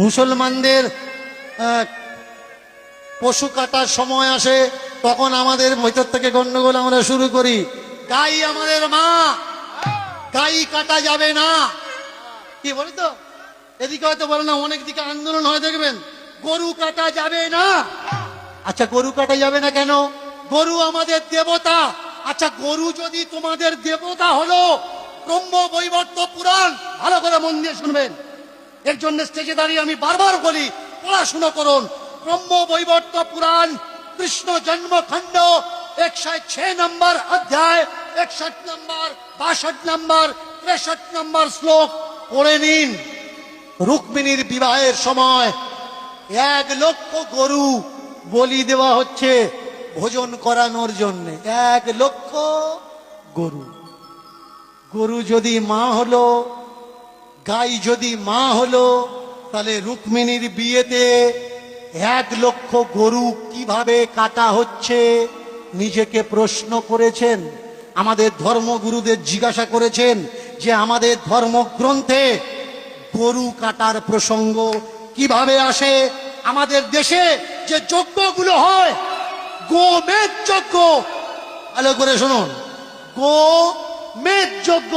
মুসলমানদের পশু কাটার সময় আসে, তখন আমাদের ভেতর থেকে গন্ডগোল আমরা শুরু করি। গাই আমাদের মা, গাই কাটা যাবে না, কি বলে তো? এদিকে হয়তো বলে না, অনেক দিকে আন্দোলন হয় দেখবেন, গরু কাটা যাবে না। আচ্ছা, গরু কাটা যাবে না কেন? গরু আমাদের দেবতা। আচ্ছা, গরু যদি তোমাদের দেবতা হলো, ব্রহ্ম বৈবর্ত পুরাণ ভালো করে মন দিয়ে শুনবেন, এর জন্য স্টেজে দাঁড়িয়ে আমি বারবার বলি পড়াশুনো করুন। ব্রহ্ম বৈবর্ত পুরাণ কৃষ্ণ জন্মখণ্ড 106 নম্বর অধ্যায় 61 নম্বর 62 নম্বর 63 নম্বর শ্লোক পড়ে নিন। রুক্মিণীর বিবাহের সময় 1 লক্ষ গরু বলি দেওয়া হচ্ছে ভোজন করানোর জন্য। 1 লক্ষ গরু। গরু যদি মা হলো, গাই যদি মা হলো, তাহলে রুক্মিণীর বিয়েতে 1 লক্ষ গরু কিভাবে কাটা হচ্ছে নিজেকে প্রশ্ন করেছেন? আমাদের ধর্মগুরুদের জিজ্ঞাসা করেছেন যে আমাদের ধর্মগ্রন্থে গরু কাটার প্রসঙ্গ কিভাবে আসে? আমাদের দেশে যে যজ্ঞগুলো হয়, গোমেদ যজ্ঞ, ভালো করে শুনুন, গোমেদ যজ্ঞ।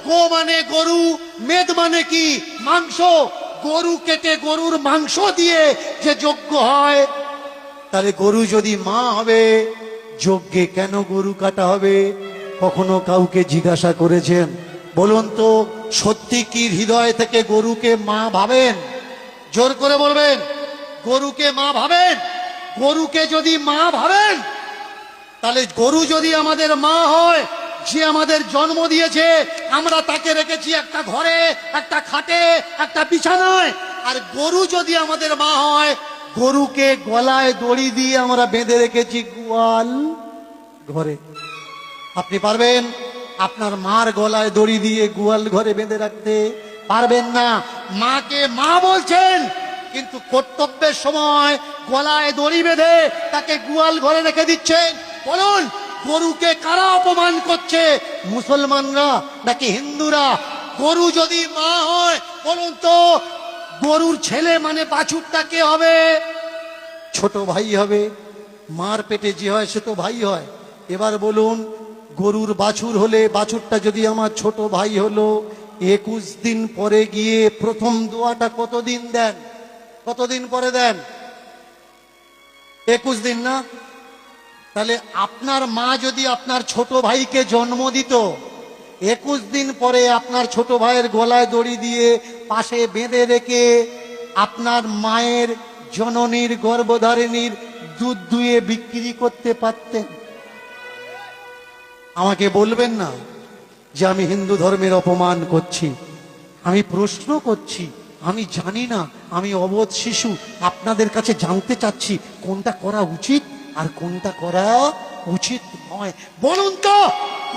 গো মানে গরু, মেদ মানে কি? মাংস। গরু কেটে গরুর মাংস দিয়ে যে যজ্ঞ হয়, তাহলে গরু যদি মা হবে, যজ্ঞে কেন গরু কাটা হবে? কখনো কাউকে জিজ্ঞাসা করেছেন? বলুন তো, সত্যি কি হৃদয় থেকে গরুকে মা ভাবেন? জোর করে বলবেন, গরুকে মা ভাবেন? গরুকে যদি মা ভাবেন, তাহলে গরু যদি আমাদের মা হয়, যে আমাদের জন্ম দিয়েছে, আমরা তাকে রেখেছি একটা ঘরে, একটা খাটে, একটা বিছানায়। আর গরু যদি আমাদের মা হয়, গরুকে গলায় দড়ি দিয়ে আমরা বেঁধে রেখেছি গোয়াল ঘরে। আপনি পারবেন আপনার মার গলায় দড়ি দিয়ে গোয়াল ঘরে বেঁধে রাখতে? পারবেন না। মাকে মা বলছেন, কিন্তু কর্তব্যের সময় গলায় দড়ি বেঁধে তাকে গোয়াল ঘরে রেখে দিচ্ছেন। বলুন, গরুকে কারা অপমান করছে? মুসলমানরা নাকি হিন্দুরা? গরু যদি মা হয়, বলুন তো, গরুর ছেলে মানে বাছুরটা কে হবে? ছোট ভাই হবে। মার পেটে যে হয় সে তো ভাই হয়। এবার বলুন, গরুর বাছুর হলে, বাছুরটা যদি আমার ছোট ভাই হলো, 21 দিন পরে গিয়ে প্রথম দোয়াটা কতদিন দেন? কতদিন পরে দেন? 21 দিন না? তাহলে আপনার মা যদি আপনার ছোট ভাইকে জন্ম দিত, 21 দিন পরে আপনার ছোট ভাইয়ের গলায় দড়ি দিয়ে পাশে বেঁধে রেখে আপনার মায়ের জননীর গর্ভধারিণীর দুধ দুয়ে বিক্রি করতে পারতেন? আমাকে বলবেন না যে আমি হিন্দু ধর্মের অপমান করছি। আমি প্রশ্ন করছি, আমি জানি না, আমি অবোধ শিশু। আপনাদের কাছে জানতে চাচ্ছি কোনটা করা উচিত আর কোনটা করা উচিত নয়। বলুন তো,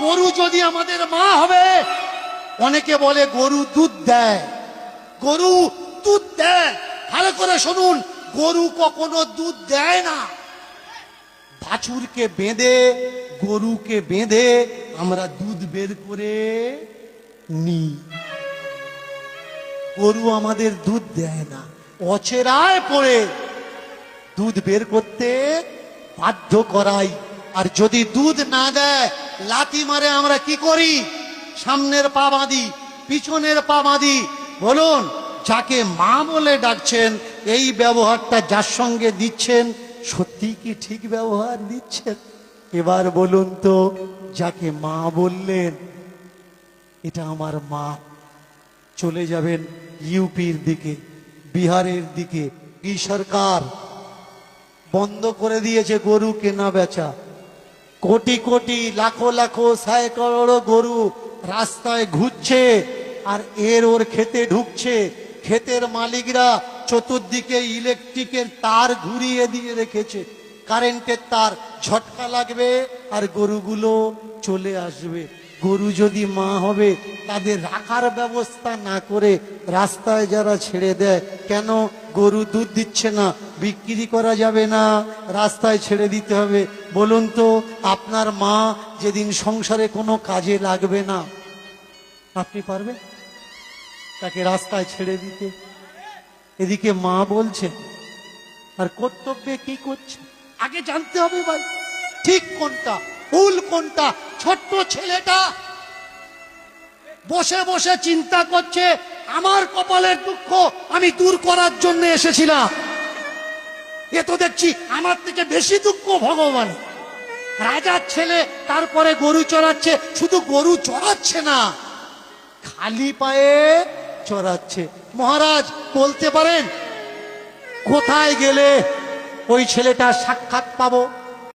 গরু যদি আমাদের মা হবে, অনেকে বলে গরু দুধ দেয়, গরু দুধ দেয়। ভালো করে শুনুন, গরু কখনো দুধ দেয় না। বাছুরকে বেঁধে, গরুকে বেঁধে আমরা দুধ বের করে নিই। গরু আমাদের দুধ দেয় না, অচেরায় পড়ে দুধ বের করতে বাধ্য করাই। আর যদি দুধ না দেয়, লাথি মারে আমরা কি করি? সামনের পা বাঁধি, পিছনের পা বাঁধি। বলুন, যাকে মা বলে ডাকছেন, এই ব্যবহারটা যার সঙ্গে দিচ্ছেন, সত্যি কি ঠিক ব্যবহার দিচ্ছেন? এবার বলুন তো, যাকে মা বললেন, এটা আমার মা, চলে যাবেন ইউপির দিকে, বিহারের দিকে। এই সরকার বন্ধ করে দিয়েছে গরু কেনা বেচা। কোটি কোটি, লাখো লাখো, সাইকড়ো গরু রাস্তায় ঘুরছে, আর ওর খেতে ঢুকছে। ক্ষেতের মালিকরা চতুর্দিকে ইলেকট্রিকের তার ঘুরিয়ে দিয়ে রেখেছে, কারেন্টের তার, ঝটকা লাগবে আর গরুগুলো চলে আসবে। গরু যদি মা হবে, তাদের রাখার ব্যবস্থা না করে রাস্তায় যারা ছেড়ে দেয়, কেন? গরু দুধ দিচ্ছে না, বিক্রি করা যাবে না, রাস্তায় ছেড়ে দিতে হবে। বলুন তো, আপনার মা যেদিন সংসারে কোনো কাজে লাগবে না, আপনি পারবেন তাকে রাস্তায় ছেড়ে দিতে? এদিকে মা বলছেন, আর কর্তব্যে কি করছে আগে জানতে হবে ভাই, ঠিক কোনটা ভুল কোনটা। ছোট্ট ছেলেটা বসে বসে চিন্তা করছে, আমার কপালের দুঃখ আমি দূর করার জন্য এসেছিলাম, এ তো দেখছি আমার থেকে বেশি দুঃখ ভগবান। রাজার ছেলে তারপরে গরু চড়াচ্ছে, শুধু গরু চড়াচ্ছে না, খালি পায়ে চড়াচ্ছে। মহারাজ বলতে পারেন কোথায় গেলে ওই ছেলেটার সাক্ষাৎ পাবো?